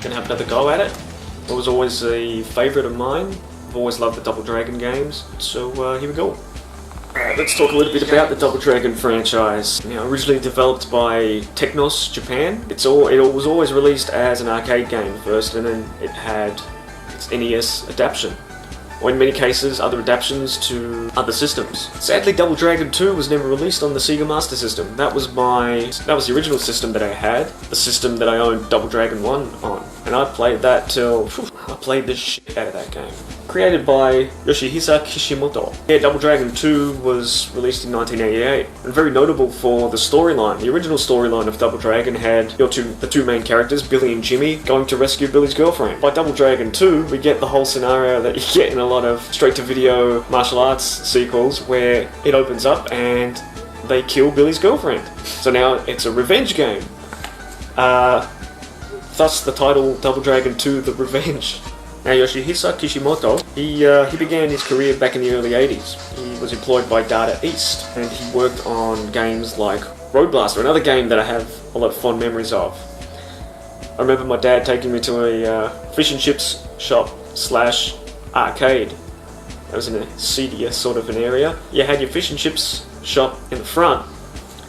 and have another go at it. It was always a favourite of mine. I've always loved the Double Dragon games, so here we go. Let's talk a little bit about the Double Dragon franchise. Now, originally developed by Technos, Japan, it was always released as an arcade game first, and then it had its NES adaptation, or in many cases other adaptations to other systems. Sadly, Double Dragon 2 was never released on the Sega Master System. That was the original system that I had, the system that I owned Double Dragon 1 on, and I played that till I played the shit out of that game. Created by Yoshihisa Kishimoto. Yeah, Double Dragon 2 was released in 1988, and very notable for the storyline. The original storyline of Double Dragon had the two main characters, Billy and Jimmy, going to rescue Billy's girlfriend. By Double Dragon 2, we get the whole scenario that you get in a lot of straight-to-video martial arts sequels, where it opens up and they kill Billy's girlfriend. So now it's a revenge game. Thus the title Double Dragon 2 The Revenge. Now, Yoshihisa Kishimoto, he began his career back in the early 80s. He was employed by Data East, and he worked on games like Road Blaster, another game that I have a lot of fond memories of. I remember my dad taking me to a fish and chips shop / arcade. That was in a seedier sort of an area. You had your fish and chips shop in the front,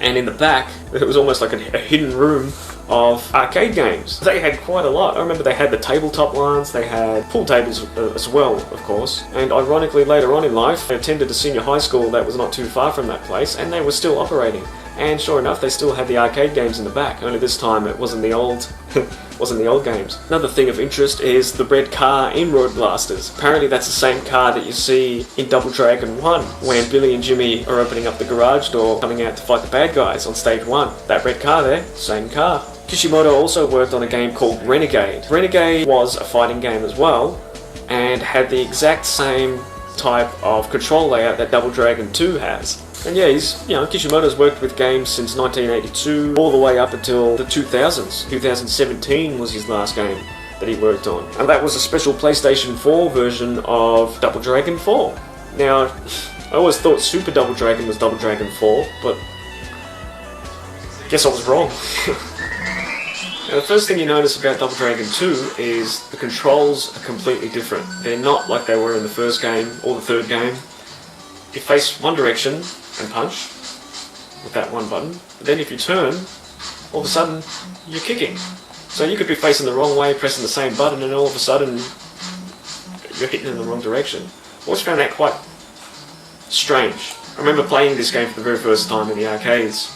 and in the back, it was almost like a hidden room of arcade games. They had quite a lot. I remember they had the tabletop ones, they had pool tables as well, of course. And ironically, later on in life, I attended a senior high school that was not too far from that place, and they were still operating. And sure enough, they still had the arcade games in the back, only this time it wasn't the old games. Another thing of interest is the red car in Road Blasters. Apparently that's the same car that you see in Double Dragon 1, when Billy and Jimmy are opening up the garage door, coming out to fight the bad guys on stage 1. That red car there, same car. Kishimoto also worked on a game called Renegade. Renegade was a fighting game as well, and had the exact same type of control layout that Double Dragon 2 has. And yeah, Kishimoto's worked with games since 1982, all the way up until the 2000s. 2017 was his last game that he worked on. And that was a special PlayStation 4 version of Double Dragon 4. Now, I always thought Super Double Dragon was Double Dragon 4, but guess I was wrong. Now, the first thing you notice about Double Dragon 2 is the controls are completely different. They're not like they were in the first game or the third game. You face one direction and punch with that one button, but then if you turn, all of a sudden you're kicking. So you could be facing the wrong way, pressing the same button, and all of a sudden you're hitting in the wrong direction. I always found that quite strange. I remember playing this game for the very first time in the arcades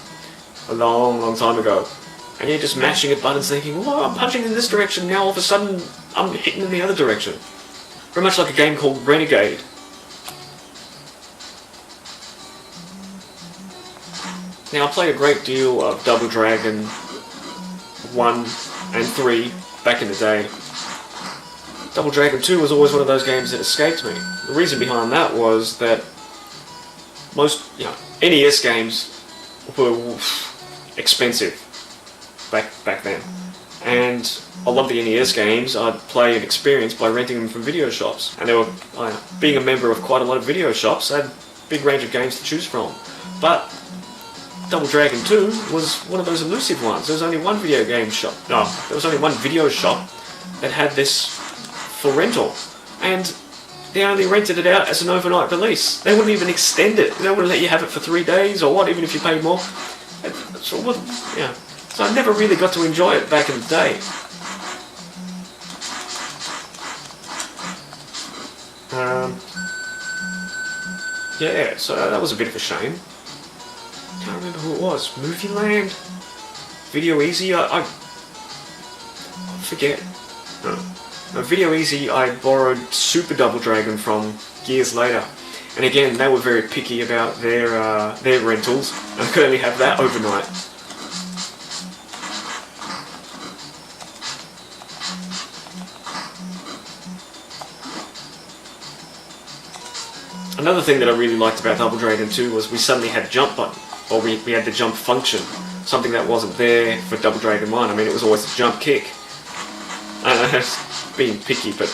a long time ago. And you're just mashing at buttons thinking, oh, I'm punching in this direction, now all of a sudden I'm hitting in the other direction. Very much like a game called Renegade. Now, I played a great deal of Double Dragon 1 and 3 back in the day. Double Dragon 2 was always one of those games that escaped me. The reason behind that was that most NES games were expensive back then, and a lot of the NES games I'd play and experience by renting them from video shops. And being a member of quite a lot of video shops, I had a big range of games to choose from. But Double Dragon 2 was one of those elusive ones. There was only one video shop that had this for rental, and they only rented it out as an overnight release. They wouldn't even extend it. They wouldn't let you have it for 3 days or what, even if you paid more. So I never really got to enjoy it back in the day. So that was a bit of a shame. Can't remember who it was. Movie Land? Video Easy? I forget. No, Video Easy I borrowed Super Double Dragon from years later. And again, they were very picky about their rentals, and I could only have that overnight. Another thing that I really liked about Double Dragon 2 was we suddenly had a jump button, or we had the jump function, something that wasn't there for Double Dragon 1. I mean, it was always a jump kick. I don't know, it's being picky, but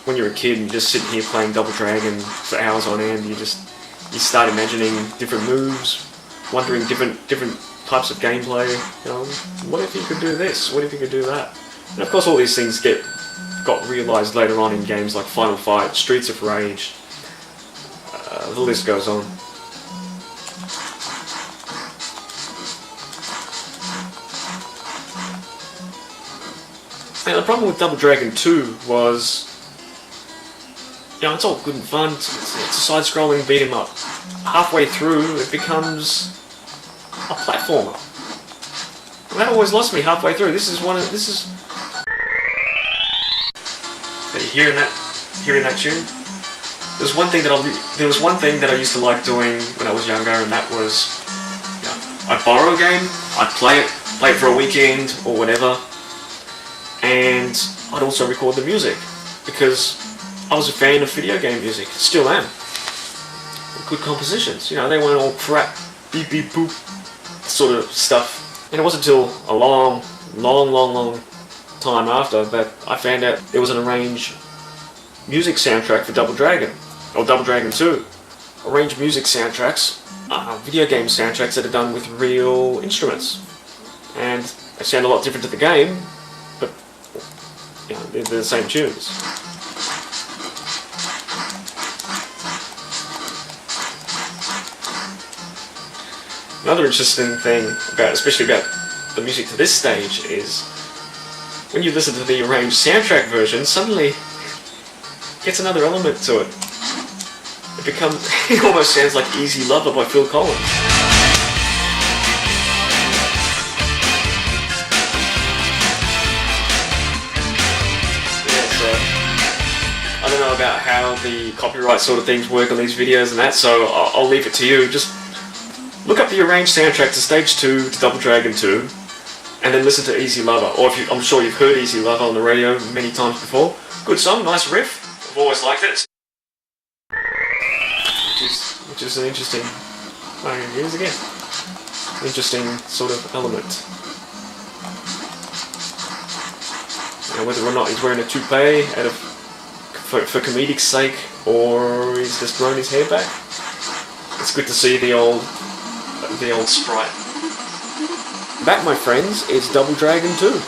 when you're a kid and you're just sitting here playing Double Dragon for hours on end, you start imagining different moves, wondering different types of gameplay. What if you could do this? What if you could do that? And of course all these things got realised later on in games like Final Fight, Streets of Rage, the list goes on. Now the problem with Double Dragon 2 was, you know, it's all good and fun, it's a side-scrolling beat 'em up. Halfway through it becomes a platformer. And that always lost me halfway through. Are you hearing that tune? There was one thing that I used to like doing when I was younger, and that was, you know, I'd borrow a game, I'd play it for a weekend or whatever, and I'd also record the music because I was a fan of video game music, still am. Good compositions, you know, they weren't all crap, beep beep boop sort of stuff. And it wasn't until a long time after that I found out there was an arranged music soundtrack for Double Dragon, or Double Dragon 2. Arranged music soundtracks, video game soundtracks that are done with real instruments. And they sound a lot different to the game, but you know, they're the same tunes. Another interesting thing especially about the music to this stage, is when you listen to the arranged soundtrack version, suddenly it gets another element to it. It almost sounds like Easy Lover by Phil Collins. Yeah, so I don't know about how the copyright sort of things work on these videos and that, so I'll leave it to you. Just look up the arranged soundtrack to Stage 2 to Double Dragon 2, and then listen to Easy Lover. Or I'm sure you've heard Easy Lover on the radio many times before. Good song, nice riff. I've always liked it. Which is an interesting, here's again, interesting sort of element. You know, whether or not he's wearing a toupee for comedic's sake, or he's just grown his hair back. It's good to see the old sprite. That, my friends, is Double Dragon 2.